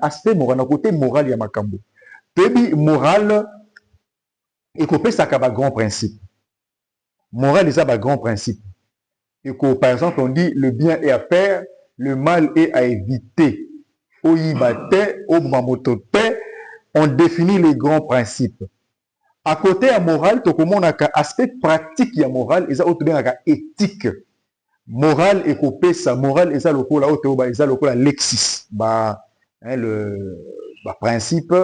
aspect moral, na côté moral ya makambo. Puis moral ekopesaka ba grand principe. Moral eza ba grand principe. Et que, par exemple, on dit le bien est à faire, le mal est à éviter. On définit les grands principes. À côté à moral, tout comme on a un aspect pratique ya moral, et ça autre bien éthique. Moral et copé ça, moral et ça le coup là autre bah ça le coup la lexis, bah hein, le bah, principe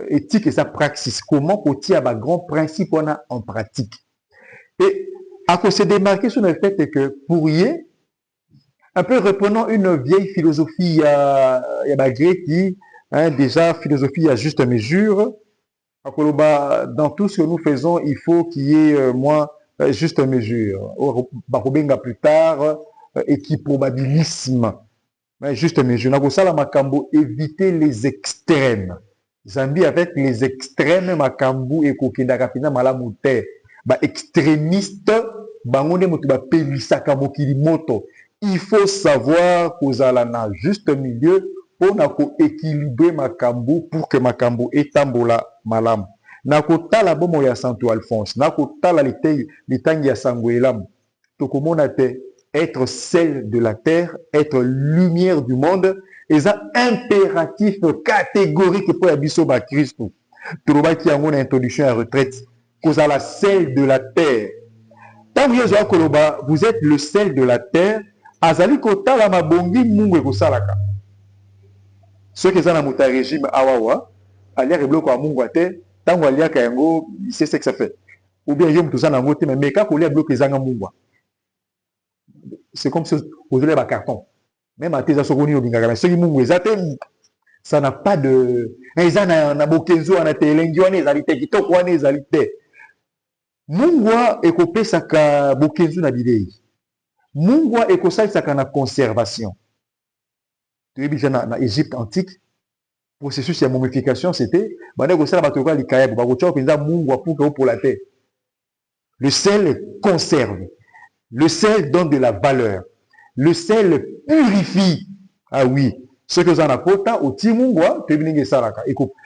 éthique et ça praxis. Comment côté à bah grand principe on a en pratique. Et à cause se démarquer sur le fait que Fourier, un peu reprenant une vieille philosophie, il y a grec qui, hein, déjà philosophie à juste mesure. Dans tout ce que nous faisons, il faut qu'il y ait moins juste mesure. Plus tard, équiprobabilisme. Juste mesure. Éviter les extrêmes. Zambi avec les extrêmes, makambu et kokendakapina malamute. Extrémiste, il faut savoir qu'aux alana juste milieu pour équilibrer makambu pour que makambu etambola malam. Nakotala bomo ya Santo Alphonse, nakotala litangi ya Sangoelam. Tokomonate être sel de la terre, être lumière du monde, et ça impératif catégorique pour abisso ba Christo. Troba qui a mon introduction à retraite, cause à la sel de la terre. Tant que vous êtes le sel de la terre, azali kotala mabongi mungu kosalaka. Ceux qui sont dans le régime awawa, alia reblo kwa mungu ate, tango alia kayango, c'est ce que ça fait. Ou bien yom tout ça dans le mais quand on a bloqué zanga mungu. C'est comme si vous avez un carton. Même à tes asogoni au bingara, ceux qui mungu ça n'a pas de ezana na bokenzo na telengi wana ezalité kitoko wana ezalité. Mungwa ekopesaka bokenzo na bidei. Mungwa ekosalisaka na conservation. Tu es déjà dans l'Égypte antique, processus de momification, c'était pour la terre. Le sel conserve. Le sel donne de la valeur. Le sel purifie. Ah oui. Ce que vous en avez, au Timungwa, tu es saraka. Eko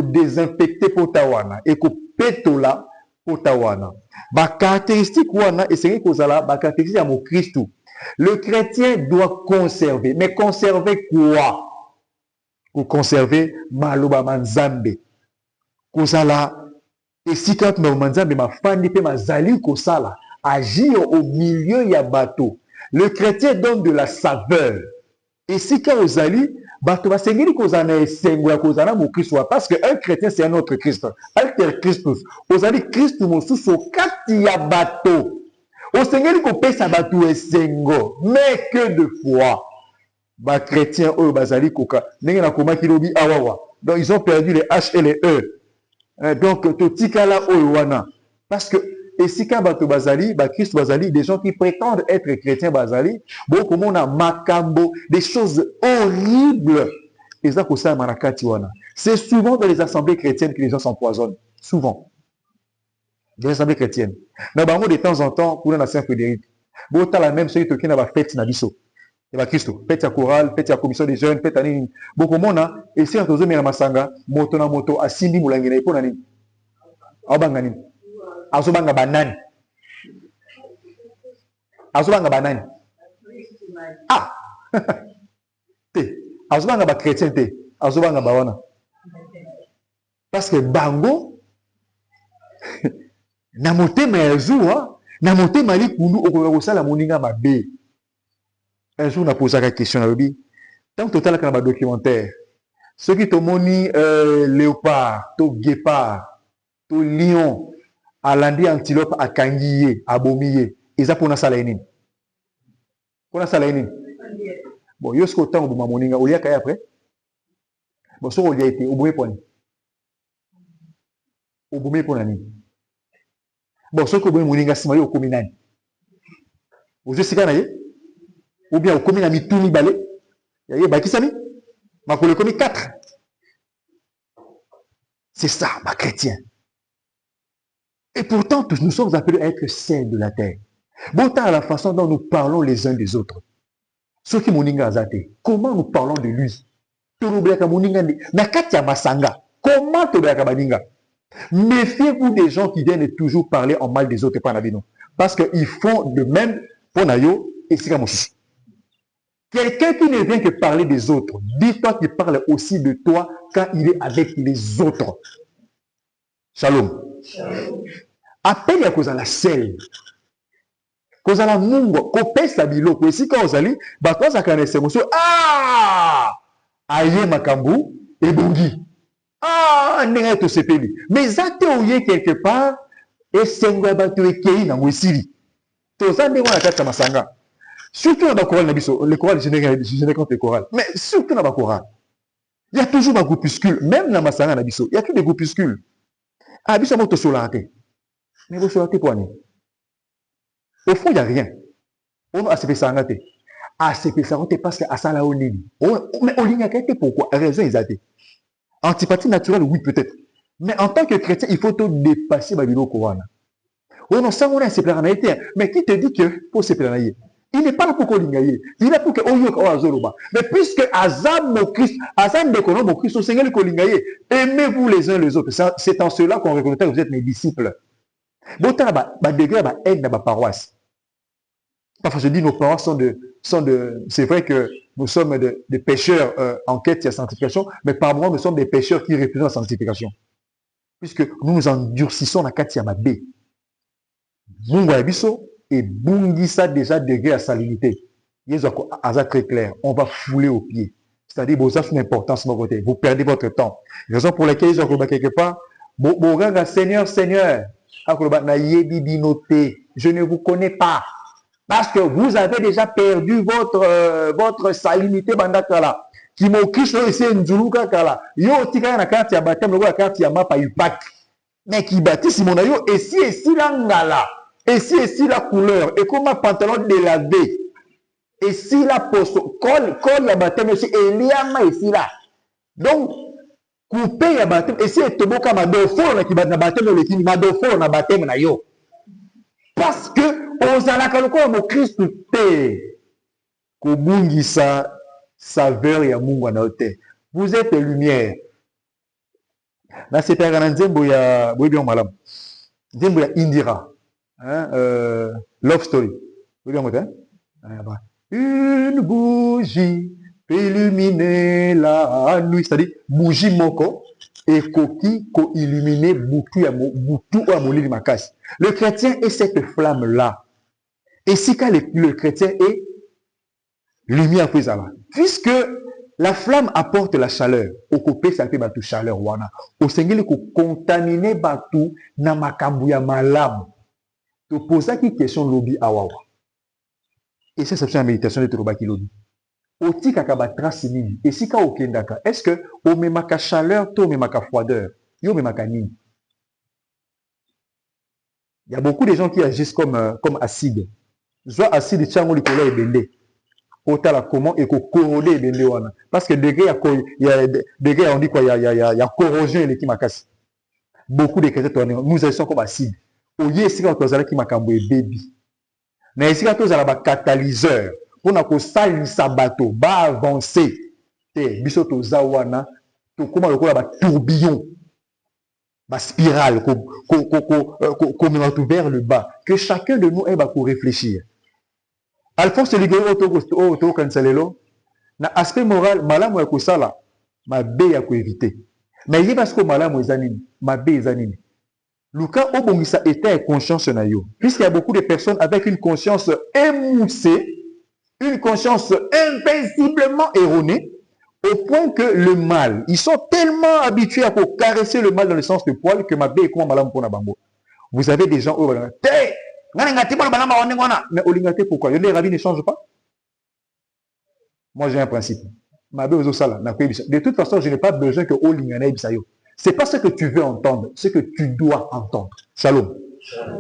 désinfecter potawana. Eko petola potawana. Ba caractéristique wana, et c'est que la caractéristique à mon Christ. Le chrétien doit conserver. Mais conserver quoi? Pour conserver maloba manzambe. Kozala, et si quand manzambe ma fani pe mazali kosala, agir au milieu ya bateau. Le chrétien donne de la saveur. Et si quand ozali, bateau va sengeli kozana esengo ya kozana mo Christ, parce qu'un chrétien c'est un autre Christ. Alter Christus. Ozali Christ mo suso kati ya bateau. Au Seigneur, qu'on paye sa batou et sengo, mais que de foi. Bah, chrétiens, eux, bazali, koka. N'enga koma kilobi awawa. Donc, ils ont perdu les H et les E. Donc, totikala owana. Parce que, et si quand batou bazali, bah, Christ bazali, des gens qui prétendent être chrétiens bazali, bon, comme on a makambo, des choses horribles. Et ça, kosa marakati wana. C'est souvent dans les assemblées chrétiennes que les gens s'empoisonnent. Souvent. Des assemblées chrétiennes. Mais de temps en temps, pour la Saint-Frédéric, bon, tu as la même chose qui a fête Nabiso. Et bah, Christo, fête à chorale, fête à commission des jeunes, fête à nini. Beaucoup de monde, et si on te dit, masanga, moto na moto, asindi moulangina, et pour nani. Abangani. Azobanga banane. Azobanga banane. Ah! Te. Azobanga ba chrétien te. Azobanga bawana. Parce que bango, na motema ya zuwa na motema likundu okoka kosala moninga mabe. Un jour on a posé la question à tant que total quand documentaire ceux qui t'ont moni léopard to guépard to lion alandi antilope akangiye abomiye eza pona sala nini bon yo sko tango boma moninga olia kaya après bon so olia été obomé pona nini. Bon, ce que vous voulez simayo au communal. Vous êtes sikana ou bien au communal mi tout mi balé. Yaye ba kisami. Ma ko le commis 4. C'est ça, ma chrétien. Et pourtant, nous sommes appelés à être sel de la terre. Bon, à la façon dont nous parlons les uns des autres. Ceux qui m'ont azate, comment nous parlons de lui? tolobeaka moninga nde na kati ya masanga. Comment tolobeaka baninga? Méfiez-vous des gens qui viennent toujours parler en mal des autres, parce qu'ils font de même pour Nayo et Sikamosu. Quelqu'un qui ne vient que parler des autres, dis-toi qu'il parle aussi de toi quand il est avec les autres. Shalom. Appelle à cause de la selle. Cause de la mungo, kopes la biloko. Et si quand vous allez, bah toi ça connaît ces mots. Ah! Aïe makambu et bungi. Ah! N'est tout ce pays. Mais ça te quelque part et c'est un bateau et qui na mwisiri. Tout ça n'est pas la carte masanga. Surtout dans le choral, le choral, je n'ai contre le choral. Mais surtout dans le choral. Il y a toujours des groupuscules. Même dans Masanga, il y a toujours des groupuscules. Ah, il y a des solarités. Mais vous solarités pour aller. Au fond, il n'y a rien. On a ACP Sangaté. ACP Sangaté parce qu'à ça, là, on est. Mais on ligne à pourquoi? Raison, ils ont été. Antipathie naturelle, oui, peut-être. Mais en tant que chrétien, il faut tout dépasser Babylone Corana. On a ça, on a un séparé. Mais qui te dit que pour séparer? Il n'est pas là pour qu'on l'ingaye. Il est là pour qu'on y ait. Mais puisque Azam mon Christ, Azam déconne mon Christ, au Seigneur le Kolingaye, aimez-vous les uns les autres. C'est en cela qu'on reconnaît que vous êtes mes disciples. Bon, degré, aide dans ma paroisse. Parfois, je dis nos paroisses c'est vrai que nous sommes des pécheurs en quête de sanctification, mais par moment, nous sommes des pécheurs qui représentent la sanctification. Puisque nous nous endurcissons la quête de ma baie. Mungu Abiso, et Bungisa déjà degré à salinité. Il y a très clair. On va fouler aux pieds. C'est-à-dire, ça c'est une importance de mon côté. Vous perdez votre temps. Raison pour laquelle ils ont quelque part. Seigneur, Seigneur, je ne vous connais pas. Parce que vous avez déjà perdu votre salinité. Qui m'a crié ici, Nzuluka Kala. Yo, tika na carte ya baptême, la carte ya mapa yupak. Mais qui bâtit Simon yo, et si l'angala. Et si la couleur, et comme un pantalon délavé, et si la poste, colle la baptême, et liama ici là. Donc, couper la baptême, et si tu as ma dofo, qui va na baptême, ma dofo, na baptême na yo. Parce que, aux alakaloko, mon Christ, te, kobungisa, saveur ya mungu na ote. Vous êtes lumière. Là, c'est un grand nzembo ya, boyo malam. Nzembo ya Indira. Love story. Une bougie peut illuminer la nuit. C'est-à-dire, bougie moko et coquille ko illuminer boutou à molili makas. Le chrétien est cette flamme-là. Et si quand le chrétien est lumière plus avant. Puisque la flamme apporte la chaleur. Au copé, ça fait batou chaleur. Au Seigneur, ko contaminer batou na makambu ya malam. Tu poses une question lobby awawa. Et ça, c'est une méditation de Torobaki lobby. Oti kakaba trace et si ka okendaka, est-ce que o memaka chaleur, to memaka froideur, yo memaka nini? Il y a beaucoup de gens qui agissent comme acide. Soit acide tchango likolo ebende. Otala comment et ko corroder ebende wana. Parce que degré on dit quoi, il y a corrosion et qui makasi. Beaucoup de chrétiens nous agissons comme acide. Oye esika tozala ki makambo ebebi. Na esika tozala ba catalyseur pour na ko salisa bato ba avancer. Te biso toza wana to koma lokola ba tourbillon. Ba spirale comme vers le bas, que chacun de nous ait ba ko réfléchir. Alphonse Ligero auto cancelelo na aspect moral malamu ya kosala mabe ya ko éviter. Mais il parce que malamu ezanini, mabe ezanini. Luka obongisa état et conscience na yo. Puisqu'il y a beaucoup de personnes avec une conscience émoussée, une conscience invinciblement erronée, au point que le mal, ils sont tellement habitués à caresser le mal dans le sens de poil que ma bé est comme malam pour bango. Vous avez des gens où mais olingate pourquoi? Les rabbins ne changent pas. Moi j'ai un principe. Ma bé aux sala. De toute façon, je n'ai pas besoin que olingane bisayo. C'est pas ce que tu veux entendre, ce que tu dois entendre. Shalom.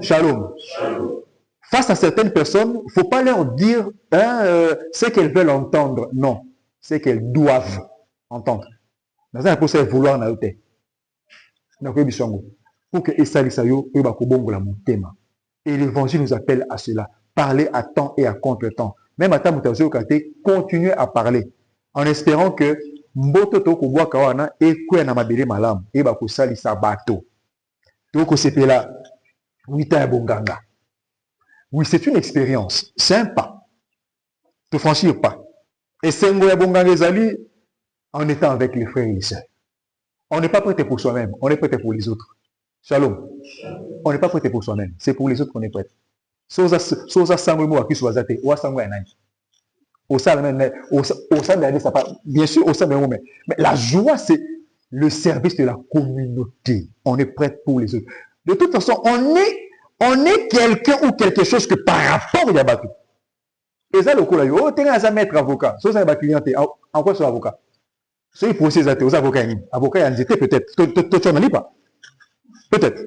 Shalom. Shalom. Face à certaines personnes, il ne faut pas leur dire ce qu'elles veulent entendre. Non, ce qu'elles doivent entendre. Dans un procès vouloir na yote. Pour que Esalisayo et Bakobongo mon thème. Et l'évangile nous appelle à cela. Parler à temps et à contre-temps. Même à temps, continuez à parler. En espérant que mboto tokobwaka wana ekwe na mabele malamu eba kosalisa bato tokosepela 8 ans ya bonganga. Oui, c'est une expérience, c'est un pas, te franchir pas. Et sengo ya bonganga ezali en étant avec les frères et les sœurs. On n'est pas prêt pour soi-même, on est prêt pour les autres. Shalom. On n'est pas prêt pour soi-même, c'est pour les autres qu'on est prêt. Soza sango mo akisu wazate, wa sango ya nani. Bien sûr, au sein de nous, mais la joie, c'est le service de la communauté. On est prêt pour les autres. De toute façon, on est quelqu'un ou quelque chose que par rapport à Yabatou. Et ça, le coup là, tu es un maître avocat. Si vous avez un client, en quoi c'est avocat? Si vous posez aux avocats, avocat, il y a peut-être. Tu n'en as pas. Peut-être.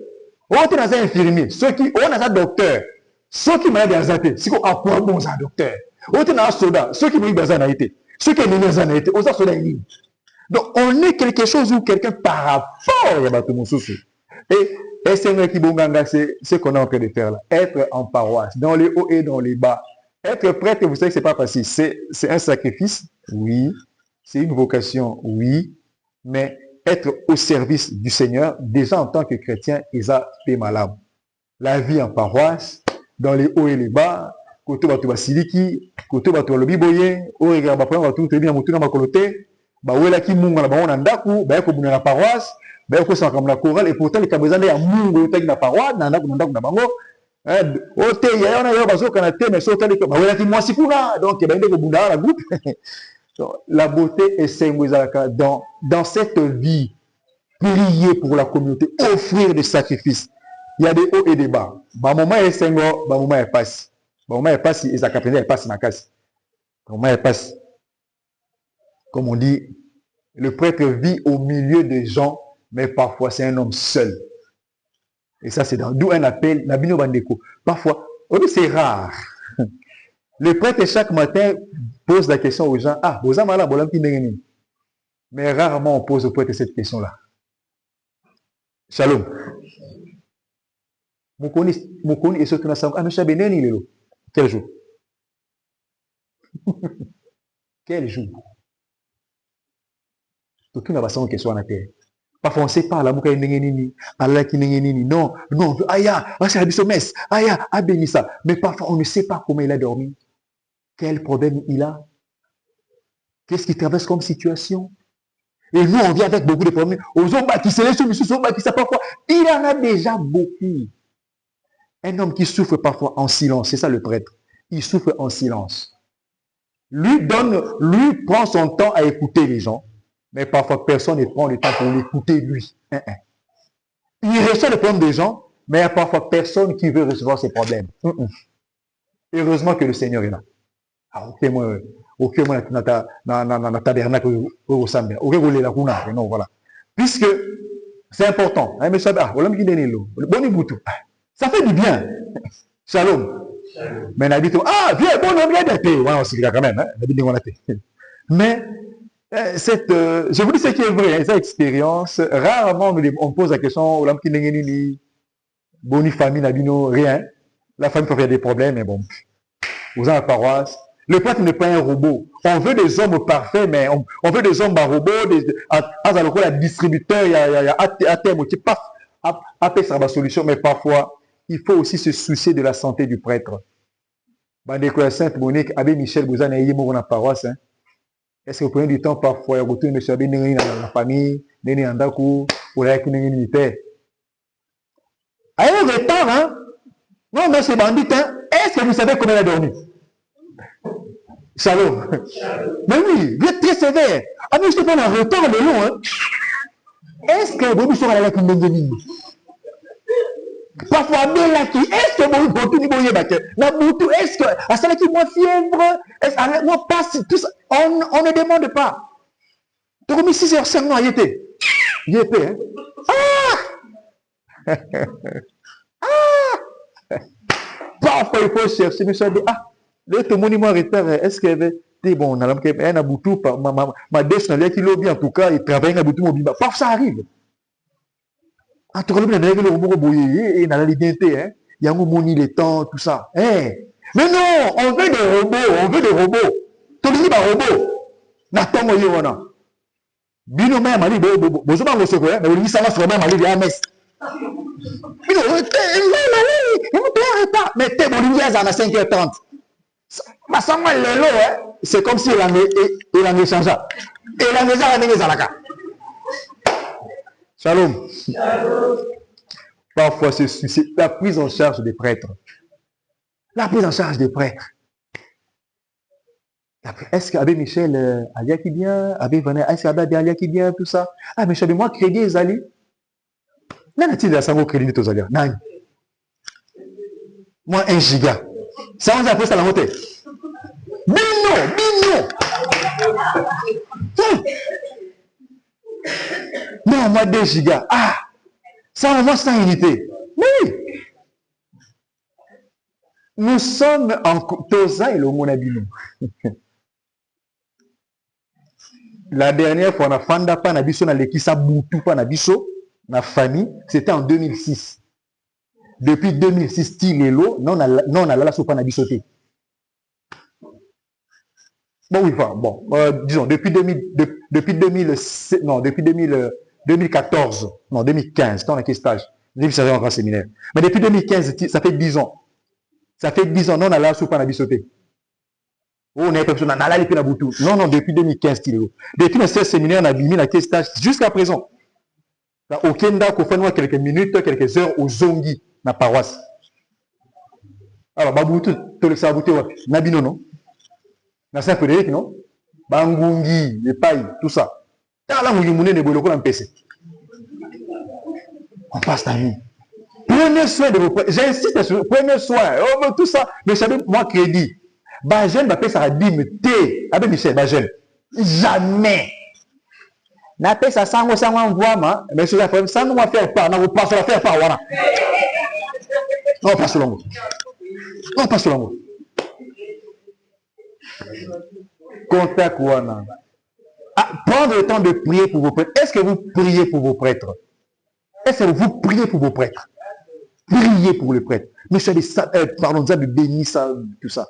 On est dans un infirmier. Ceux qui ont un docteur. Ceux qui m'ont dit c'est quoi à quoi bon un docteur? On est dans un soda. Ceux qui m'ont dit dans un été. Ceux qui m'ont dit dans un été. On soda. Donc, on est quelque chose ou quelqu'un par rapport à Yabatou Moussoussou. Et c'est vrai ce qu'on est en train de faire là. Être en paroisse, dans les hauts et dans les bas. Être prêtre, vous savez que c'est pas facile. C'est un sacrifice, oui. C'est une vocation, oui. Mais être au service du Seigneur, déjà en tant que chrétien, ils a fait malade. La vie en paroisse, dans les hauts et les bas, koto batu basiliki, koto batu lobi boye, o ega ba prendre tout bien mutu na makolote, ba wela ki munga na ba ona ndaku, ba ko buna na paroisse. Ben, on comme la chorale, et pourtant, les cabezans, il y a un peu de paroi, il y a un peu de bango. Il y a un peu de canate, mais c'est autant que moi, c'est quoi? Donc, il y a un peu de la groupe. La beauté est symbolisée dans cette vie, prier pour la communauté, offrir des sacrifices. Il y a des hauts et des bas. Bah, moment est singo, bah, moment est passe. Bah, moment est passe, et ça capte, elle passe ma casse. Moment est passe. Comme on dit, le prêtre vit au milieu des gens. Mais parfois, c'est un homme seul. Et ça, c'est d'où un appel, Nabino Bandeko. Parfois, c'est rare. Le prêtre, chaque matin, pose la question aux gens, ah, vous avez malade, mais rarement, on pose au prêtre cette question-là. Shalom. Moukoni et surtout, ah, mais Chabeneni, quel jour? Quel jour? Tout n'a pas une question à la terre. Parfois, on ne sait pas, la mouka est Allah qui n'est non, non, aya, c'est la bisomesse, aya, a béni ça. Mais parfois, on ne sait pas comment il a dormi. Quel problème il a. Qu'est-ce qu'il traverse comme situation. Et nous, on vient avec beaucoup de problèmes. Aux hommes qui se laissent, qui ça parfois. Il en a déjà beaucoup. Un homme qui souffre parfois en silence, c'est ça le prêtre. Il souffre en silence. Lui prend son temps à écouter les gens. Mais parfois, personne ne prend le temps pour l'écouter, lui. Il reçoit les problèmes des gens, mais il y a parfois personne qui veut recevoir ses problèmes. Heureusement que le Seigneur est là. Ok, moi, dans tabernacle, non, voilà. Puisque c'est important. Ça fait du bien. Shalom. Mais on habite, ah, viens, bon, on vient d'être. Ouais, c'est quand même, mais je vous dis ce qui est vrai, cette expérience, rarement on pose la question, boni famille, n'abino, rien. La famille peut faire des problèmes, mais bon, vous avez la paroisse. Le prêtre n'est pas un robot. On veut des hommes parfaits, mais on veut des hommes à robots, des distributeurs, il y a à terme, qui paf, après ça va solution, mais parfois, il faut aussi se soucier de la santé du prêtre. Bandeko Sainte Monique, Abbé Michel, vous en avez dans la paroisse, hein. Est-ce que vous prenez du temps parfois à retourner M. Abé dans la famille, dans la cour, ou là, dans militaire? Ayez un retard, hein? Non, mais c'est bandit, hein? Est-ce que vous savez comment il a dormi? Shalom. Mais oui, vous êtes très sévère. Ah, mais je te prends un retard de long, hein? Est-ce que vous serez à la cour de parfois, est-ce que vous est-ce que à celle qui moi fièvre, est-ce moi passe tout ça, on ne demande pas. Tu as remis 6 heures 5 mois, il était, hein? Ah! Ah! Parfois, il faut chercher, mais ça dit, ah, le monument retard, est-ce qu'il y avait, bon, on a un boutou, ma descente, qui l'a bien, en tout cas, il travaille un boutou mobile. Parfois, ça arrive. En tout cas, il y a des robot et dans la liberté, hein. Il y a un moment, les temps, tout ça. Hey. Mais non, on veut des robots, on veut des robots. Tu dis pas robot. N'attends pas, Bino m'a mali bozo ba ngosoko mais oli ça va sur même mali ya mes. Bino mais t'es bon il y a à 5h30. Ma sango lelo c'est comme si il en échangeait. Et la maison a des alaka. Shalom. Parfois c'est la prise en charge des prêtres. La prise en charge des prêtres. Est-ce qu'Abbé Michel Alia qui bien, Abbé Vanessa, est-ce qu'Abbé Alia qui bien, tout ça? Ah, mais Michel, moi, crédit les alliés. Non, il y a 5 crédit aux alliés. Non. Moi, 1 giga. Ça, on a appris ça la montée. Bino. Non, moi, 2 gigas. Ah, ça, on va sans unité. Oui. Nous sommes en Tosa et le Monabino. La dernière fois, on a fanda pas na biso na lekisa butu pa na biso na famille, c'était en 2006. Depuis 2006 tilelo non na la so pa na biso te. Bon oui, bon, disons depuis 2014, non 2015, dans le stage. Depuis ça en séminaire. Mais depuis 2015, ça fait 10 ans. Ça fait 10 ans non na la so pa na biso te. Oh, on est personne na lipi na butu. Non, depuis 2015 tilelo. Depuis le séminaire on a bimi na stage jusqu'à présent. Là aucun da ko fait quelques minutes, quelques heures au zongi na paroisse. Alors babutu to le sabuté wapi? Na bino non. Na Saint-Frédéric non? Bangungi, les pailles, tout ça. Là on yumune ne boloko na mpese. On passe ta vie. Prenez soin de vos prêtres. J'insiste sur prenez soin. Oh, tout ça. Mais savez moi crédit. Bah jeune va payer ça dîme té. Avec Michel, bah jeune. Jamais. Na paye ça sans envoie ma. Mais sur la femme sans nous faire pas. On passe la faire pas voilà. Non pas sur l'angle. Non pas sur l'angle. Contact wana. Prendre le temps de prier pour vos prêtres. Est-ce que vous priez pour vos prêtres? Est-ce que vous priez pour vos prêtres? Priez pour les prêtres. Monsieur pardon, ça bénit ça tout ça.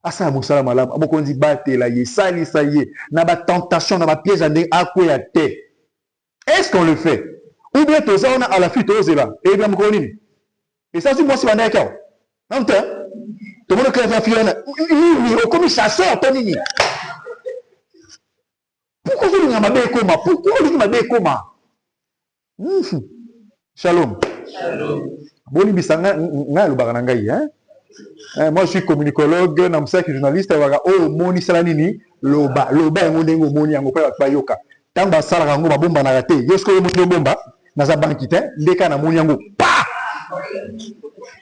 Asa musala malamu abokonzi batela ye sali ça y est na ba tentation na ba piège ande akoya te. Est-ce qu'on le fait? Ou bien tout ça on a à la fuite aux là et bien mkonini. Et ça c'est moi si banda yakao. Non te. Tout le monde qui va fiona. Oui, comme chasseur tonini. Pourquoi vous n'avez pas comment? Pourquoi vous n'avez pas comment? Shalom. Shalom. Boni bisanga nga lo bagana ngai hein. Moi, je suis communicologue, je journaliste. Oh, moni salanini, loba, ngondengo moni yango pa bayoka. Tamba sala rango bomba na raté. Yosko yo mutno bomba, na za bankite, ndeka na moni yango. Pa!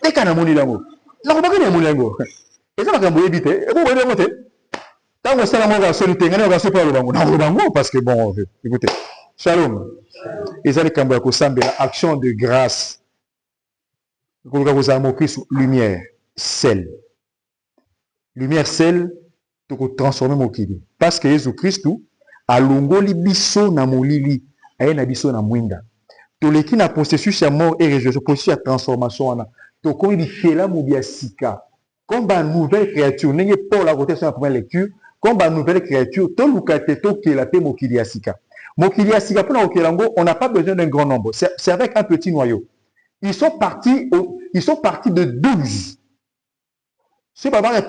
Ndeka na moni yango. Na ko bakana moni yango. Eza makambo ebite, ebo boye ngote. Tango sala mo ga solité, ngana ga sopa lo bango. Na lo bango parce que bon, écoutez. Shalom. Ezali kambo ya kosambela action de grâce. Ko ka kozama Christ lumière. Sel. Lumière sel, tu peux transformer mon kili. Parce que Jésus-Christ, a longoli biso na molili, aye na biso na mwinda. To leki na processus ya mort et résurrection, processus ya transformation na. To komi di fela mobia sika. Comme ba nouvelle créature, n'est pas la côté sur la première lecture, comme ba nouvelle créature, to lukate to ke la pe mokili ya sika. Mokili ya sika pour na okelango, on n'a pas besoin d'un grand nombre. C'est avec un petit noyau. Ils sont partis de 12. C'est pas vrai,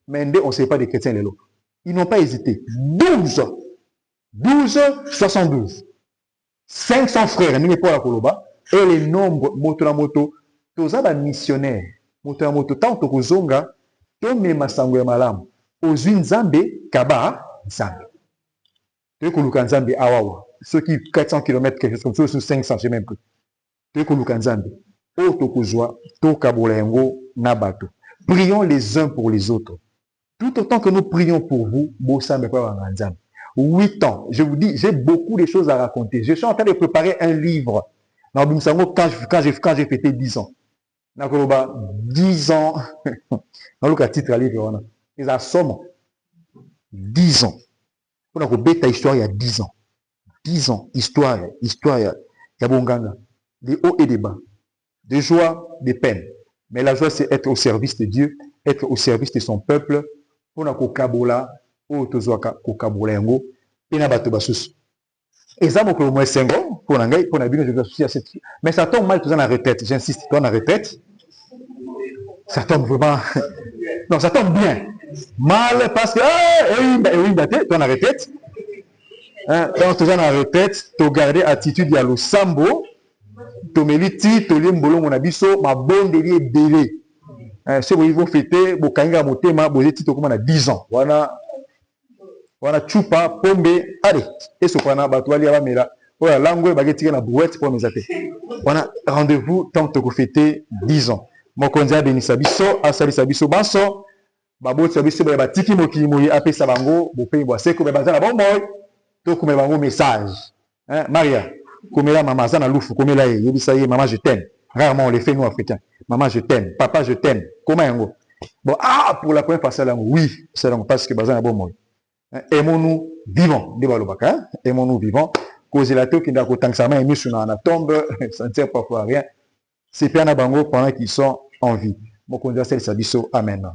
mais on ne sait pas des chrétiens les lots. Ils n'ont pas hésité. 12, 72. 500 frères, nous pas la Koloba, et les nombres, moto la moto, tous les missionnaires, moto la moto, tant que Zonga, Tome Masango Malam, aux Nzambe, Kaba, Nzambe. Tu es que Nzambe, Awawa. Ceux qui 400 km, quelque chose comme ça, sur 500, je sais même plus. Tu es que Nzambe, Otokozwa, Tokabolengo, Nabato. Prions les uns pour les autres. Tout autant que nous prions pour vous, 8 ans. Je vous dis, j'ai beaucoup de choses à raconter. Je suis en train de préparer un livre. Quand j'ai fêté 10 ans. 10 ans. Dans le titre à livre, ils assoment 10 ans. On a bêta histoire il y a 10 ans. 10 ans. Histoire, il y a Bonganga. Des hauts et des bas. Des joies, des peines. Mais la joie, c'est être au service de Dieu, être au service de son peuple. Pour la kokabola, o tozoaka kokabola yango, et na bato basusu. Et ça, mon moins 5 ans, pour la gagne, pour la bien, je vais associer à cette. Mais ça tombe mal, tout ça en retraite. J'insiste, toi en retraite. Ça tombe vraiment. Non, ça tombe bien. Mal parce que, oui, toi en retraite. Quand tu es en retraite, tu gardes attitude, il y a le sambo, tu mérites, tu lis mbolo, mon abisso, ma bonne délire délai. Ce que vous fêter, vous kanga motema, vous êtes comme on a 10 ans. Wana chupa pombe allez et ce qu'on a batouali à mera voilà langue baguette na brouette pour nous attaquer wana rendez-vous tant que fêter 10 ans mon konza benisa biso asali sabiso baso baboti sabiso ba batiki mokili moyi apesa bango bope bo seko ba bazana bombo to kuma bango message Maria komela maman za na lufu komela yebisa ye maman je t'aime rarement on les fait nous africains maman je t'aime papa je t'aime comment yango bon pour la première fois ça là oui c'est donc parce que bazana bombo aimons-nous vivants, aimons-nous vivants. Cause la tête qui n'a qu'au temps que ça m'a émis sur la tombe, ça ne sert parfois à rien. C'est bien à bango pendant qu'ils sont en vie. Mon conduit, c'est le sabiso. Amen.